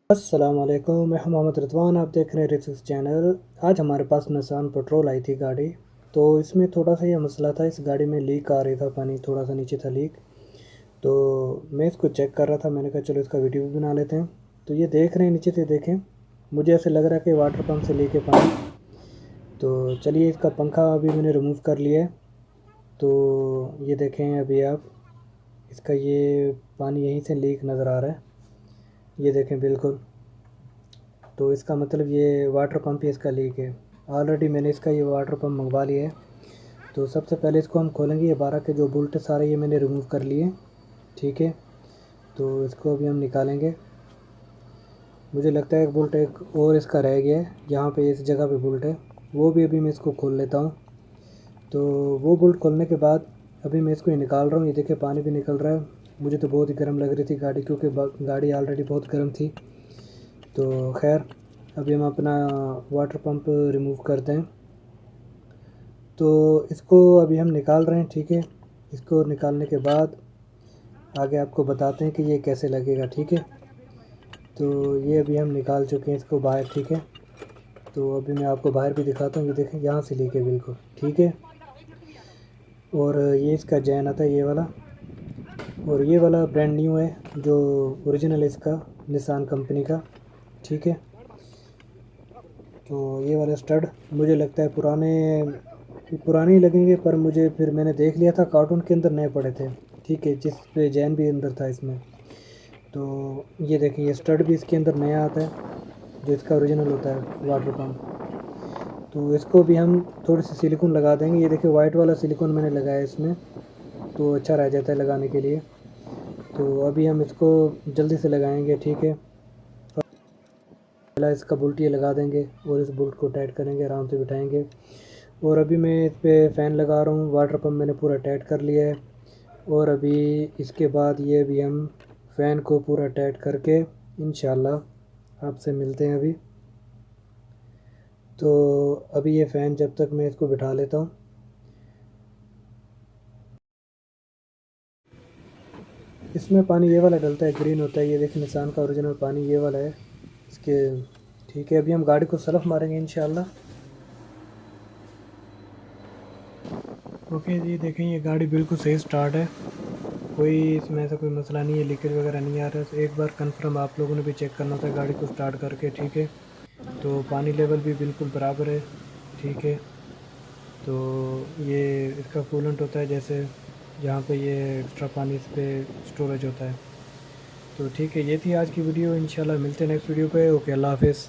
अस्सलामुअलैकुम, मैं हूं मोहम्मद रिज़वान। आप देख रहे हैं रिव्यूज़ चैनल। आज हमारे पास निसान पेट्रोल आई थी गाड़ी। तो इसमें थोड़ा-सा ये मसला था, इस गाड़ी में लीक आ रही था पानी, थोड़ा-सा नीचे था लीक। तो मैं इसको चेक कर रहा था, मैंने कहा चलो इसका वीडियो भी बना लेते हैं। तो ये देख रहे हैं, नीचे से देखें, मुझे ऐसे लग रहा है कि वाटर पंप से लीक है पानी। तो चलिए इसका पंखा अभी मैंने रिमूव कर लिया है। तो ये देखें अभी आप, इसका ये पानी यहीं से लीक नज़र आ रहा है, ये देखें बिल्कुल। तो इसका मतलब ये वाटर पंप ही इसका लीक है। ऑलरेडी मैंने इसका ये वाटर पंप मंगवा लिया है। तो सबसे पहले इसको हम खोलेंगे। ये 12 के जो बोल्ट सारे ये मैंने रिमूव कर लिए, ठीक है। तो इसको अभी हम निकालेंगे। मुझे लगता है एक बोल्ट एक और इसका रह गया है, यहाँ पे इस जगह पे बोल्ट है, वो भी अभी मैं इसको खोल लेता हूँ। तो वो बोल्ट खोलने के बाद अभी मैं इसको निकाल रहा हूँ। ये देखिए पानी भी निकल रहा है। मुझे तो बहुत ही गर्म लग रही थी गाड़ी, क्योंकि गाड़ी ऑलरेडी बहुत गर्म थी। तो खैर अभी हम अपना वाटर पंप रिमूव करते हैं। तो इसको अभी हम निकाल रहे हैं, ठीक है। इसको निकालने के बाद आगे आपको बताते हैं कि ये कैसे लगेगा, ठीक है। तो ये अभी हम निकाल चुके हैं इसको बाहर, ठीक है। तो अभी मैं आपको बाहर भी दिखाता हूँ। ये देखें यहाँ से लेके बिल्कुल ठीक है। और ये इसका जैन आता है, ये वाला। और ये वाला ब्रांड न्यू है, जो ओरिजिनल है इसका, निसान कंपनी का, ठीक है। तो ये वाले स्टड मुझे लगता है पुराने ही लगेंगे, पर मुझे फिर मैंने देख लिया था कार्टून के अंदर नए पड़े थे, ठीक है, जिस पे जैन भी अंदर था इसमें। तो ये देखिए ये स्टड भी इसके अंदर नया आता है, जो इसका ओरिजिनल होता है वाटर पम्प। तो इसको भी हम थोड़ी सी सिलिकॉन लगा देंगे। ये देखिए वाइट वाला सिलिकॉन मैंने लगाया इसमें, तो अच्छा रह जाता है लगाने के लिए। तो अभी हम इसको जल्दी से लगाएंगे, ठीक है। पहला इसका बोल्ट ये लगा देंगे और इस बोल्ट को टाइट करेंगे, आराम से बिठाएंगे। और अभी मैं इस पर फ़ैन लगा रहा हूँ। वाटर पम्प मैंने पूरा टाइट कर लिया है। और अभी इसके बाद ये भी हम फ़ैन को पूरा टाइट करके इंशाल्लाह आपसे मिलते हैं अभी। तो अभी ये फ़ैन जब तक मैं इसको बिठा लेता हूँ। इसमें पानी ये वाला डलता है, ग्रीन होता है, ये देखिए निसान का ओरिजिनल पानी ये वाला है इसके, ठीक है। अभी हम गाड़ी को सलफ मारेंगे इंशाल्लाह। ओके जी, देखें ये गाड़ी बिल्कुल सही स्टार्ट है, कोई इसमें ऐसा कोई मसला नहीं है, लीकेज वगैरह नहीं आ रहा है। तो एक बार कंफर्म आप लोगों ने भी चेक करना था गाड़ी को स्टार्ट करके, ठीक है। तो पानी लेवल भी बिल्कुल बराबर है, ठीक है। तो ये इसका कूलेंट होता है, जैसे जहाँ पे ये एक्स्ट्रा पानी इस पर स्टोरेज होता है। तो ठीक है, ये थी आज की वीडियो। इंशाल्लाह मिलते हैं नेक्स्ट वीडियो पे। ओके, अल्लाह हाफ़िज़।